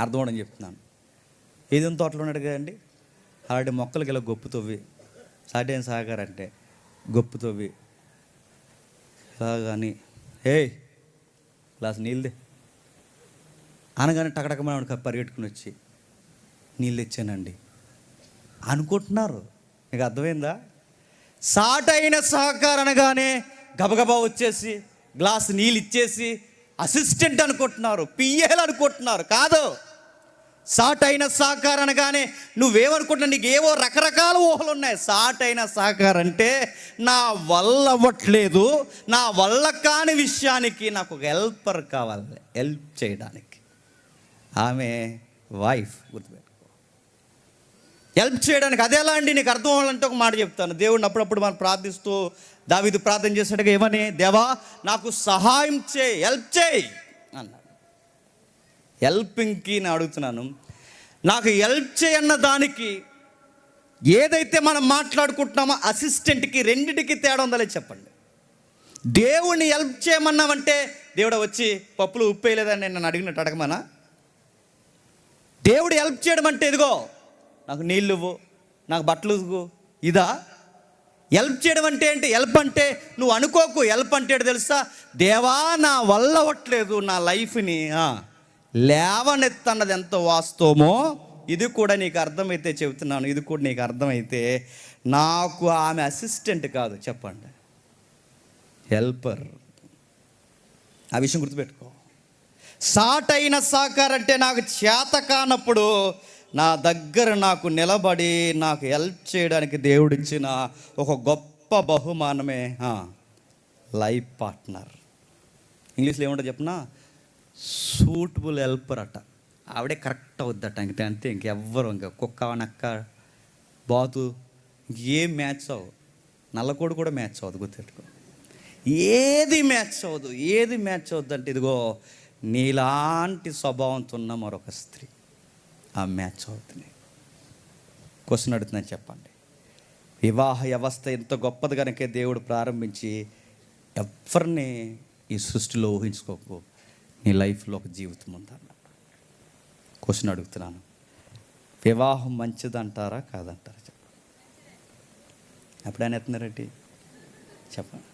అర్థం అవడం చెప్తున్నాను. ఏదైనా తోటలో ఉన్నాడు కదండి, అలాంటి మొక్కలకి ఇలా గొప్పు తవ్వి, సాటైన సహకారం అంటే గొప్పు తవ్వి ఇలా కానీ గ్లాస్ నీళ్ళదే అనగానే టకటకమని పరిగెట్టుకుని వచ్చి నీళ్ళు తెచ్చానండి అనుకుంటున్నారు. మీకు అర్థమైందా? సాటైన సహకారం అనగానే గబగబా వచ్చేసి గ్లాస్ నీళ్ళు ఇచ్చేసి అసిస్టెంట్ అనుకుంటున్నారు, పిఏలు అనుకుంటున్నారు. కాదు, సాటైన సహకారం అనగానే నువ్వేమనుకుంటున్నావు? నీకు ఏవో రకరకాల ఊహలు ఉన్నాయి. సాటైన సహకారం అంటే నా వల్ల అవ్వట్లేదు, నా వల్ల కాని విషయానికి నాకు ఒక హెల్పర్ కావాలి, హెల్ప్ చేయడానికి. ఆమె వైఫ్, గుర్తుపెట్టుకో. హెల్ప్ చేయడానికి అది ఎలా అండి? నీకు అర్థం అవ్వాలంటే ఒక మాట చెప్తాను. దేవుడిని అప్పుడప్పుడు మనం ప్రార్థిస్తూ దావీదు ప్రార్థన చేసినట్టుగా ఏమని, దేవా నాకు సహాయం చేయి, హెల్ప్ చేయి అన్నాడు. హెల్పింగ్కి నేను అడుగుతున్నాను, నాకు హెల్ప్ చేయన్న దానికి ఏదైతే మనం మాట్లాడుకుంటున్నామో అసిస్టెంట్కి రెండిటికి తేడా ఉందో చెప్పండి. దేవుణ్ణి హెల్ప్ చేయమన్నామంటే దేవుడు వచ్చి పప్పులు ఉప్పు వేయలేదని నేను అడిగినట్టు అడగమనా? దేవుడు హెల్ప్ చేయడం అంటే ఇదిగో నాకు నీళ్ళు ఇవ్వు, నాకు బట్టలు ఇవ్వు, ఇదా హెల్ప్ చేయడం అంటే ఏంటి? హెల్ప్ అంటే నువ్వు అనుకోకు, హెల్ప్ అంటే తెలుసా? దేవా నా వల్ల అవ్వట్లేదు, నా లైఫ్ని లేవనెత్తన్నది ఎంత వాస్తవమో ఇది కూడా నీకు అర్థమైతే చెబుతున్నాను. ఇది కూడా నీకు అర్థమైతే నాకు ఆమె అసిస్టెంట్ కాదు, చెప్పండి, హెల్పర్. ఆ విషయం గుర్తుపెట్టుకో. సాటైన సహకారం అంటే నాకు చేత కానప్పుడు నా దగ్గర నాకు నిలబడి నాకు హెల్ప్ చేయడానికి దేవుడిచ్చిన ఒక గొప్ప బహుమానమే లైఫ్ పార్ట్నర్. ఇంగ్లీష్లో ఏముంటో చెప్పనా? సూటబుల్ హెల్పర్ అట. ఆవిడే కరెక్ట్ అవుద్దట. అంతే, ఇంకెవ్వరు, ఇంకా కుక్క నక్క బాతు ఇంకేం మ్యాచ్ అవ్వదు. నల్లకోడు కూడా మ్యాచ్ అవ్వదు, గుర్తుపెట్టుకో. ఏది మ్యాచ్ అవ్వదు అంటే ఇదిగో నీలాంటి స్వభావంతో ఉన్న మరొక స్త్రీ ఆ మ్యాచ్ అవుతుంది. క్వశ్చన్ అడుగుతుందని చెప్పండి. వివాహ వ్యవస్థ ఎంత గొప్పది కనుక దేవుడు ప్రారంభించి ఎవరిని ఈ సృష్టిలో ఊహించుకోకు, నీ లైఫ్లో ఒక జీవితం ఉందన్నాడు. క్వశ్చన్ అడుగుతున్నాను, వివాహం మంచిదంటారా కాదంటారా? చెప్పండి. ఎప్పుడైనా ఎత్తున్నారండి? చెప్పండి.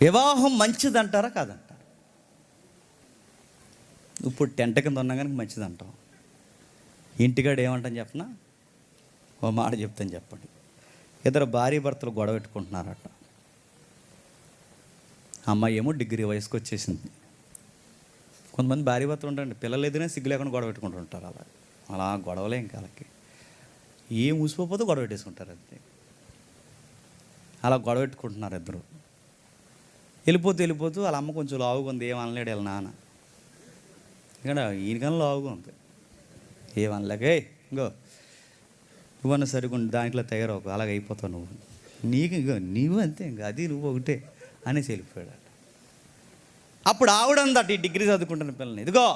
వివాహం మంచిదంటారా కాదంటారా? ఇప్పుడు టెంట కింద ఉన్నా కానీ మంచిది అంటాం. ఇంటికాడ ఏమంటాను చెప్పనా? ఓ మాట చెప్తాను, చెప్పండి. ఇద్దరు భార్య భర్తలు గొడవ పెట్టుకుంటున్నారట. అమ్మాయి ఏమో డిగ్రీ వయసుకు వచ్చేసింది. కొంతమంది భార్య భర్తలు ఉంటారండి, పిల్లలు ఎదురే సిగ్గు లేకుండా గొడవ పెట్టుకుంటుంటారు. అలా గొడవలే ఇంకా వాళ్ళకి ఏం ఊసిపోతే గొడవ పెట్టేసుకుంటారు. అంతే, అలా గొడవ పెట్టుకుంటున్నారు ఇద్దరు. వెళ్ళిపోతూ వాళ్ళ అమ్మ కొంచెం లావుగా ఉంది, ఏం అనలేడు వీళ్ళ నాన్న. ఇక్కడ ఈయనకన్నా లావుగా ఉంది, ఏమనలేకే ఇంకో నువ్వన్నా సరిగ్గా దాంట్లో తయారవు, అలాగ అయిపోతావు నీవు అంతే, ఇంకా అది నువ్వు ఒకటే అనేసి వెళ్ళిపోయాడు. అప్పుడు ఆవిడందట, ఈ డిగ్రీ చదువుకుంటున్న పిల్లని, ఇదిగో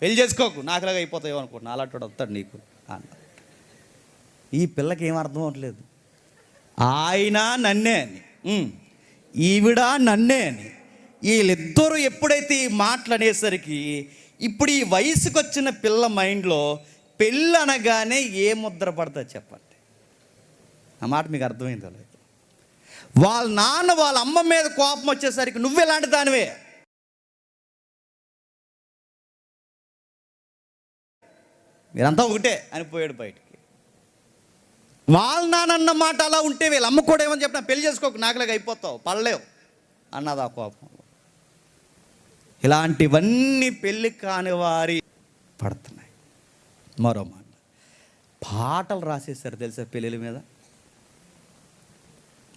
పెళ్లి చేసుకోకు, నాకులాగా అయిపోతావు అనుకుంటున్నా, అలాంటి వాడు వస్తాడు నీకు అన్న. ఈ పిల్లకి ఏం అర్థం అవ్వట్లేదు. ఆయన నన్నే అని, ఈవిడ నన్నే అని, వీళ్ళిద్దరూ ఎప్పుడైతే ఈ మాటలు అనేసరికి ఇప్పుడు ఈ వయసుకు వచ్చిన పిల్ల మైండ్లో పెళ్ళి అనగానే ఏ ముద్ర పడుతుంది చెప్పండి? ఆ మాట మీకు అర్థమైందో లేదు? వాళ్ళ నాన్న వాళ్ళ అమ్మ మీద కోపం వచ్చేసరికి నువ్వు ఎలాంటి దానివే, మీరంతా ఒకటే అని పోయాడు బయటికి. వాళ్ళ నాన్న మాట అలా ఉంటే వీళ్ళ అమ్మ కూడా ఏమని చెప్పినా, పెళ్లి చేసుకోకు, నాకులాగా అయిపోతావు, పడలేవు అన్నది ఆ కోపం. ఇలాంటివన్నీ పెళ్ళి కాని వారి పడుతున్నాయి. మరో మాట, పాటలు రాసేసారు తెలుసా పెళ్ళిళ్ళ మీద.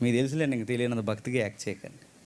మీకు తెలుసులేండి, ఇంక తెలియనంత భక్తిగా యాక్ట్ చేయకండి.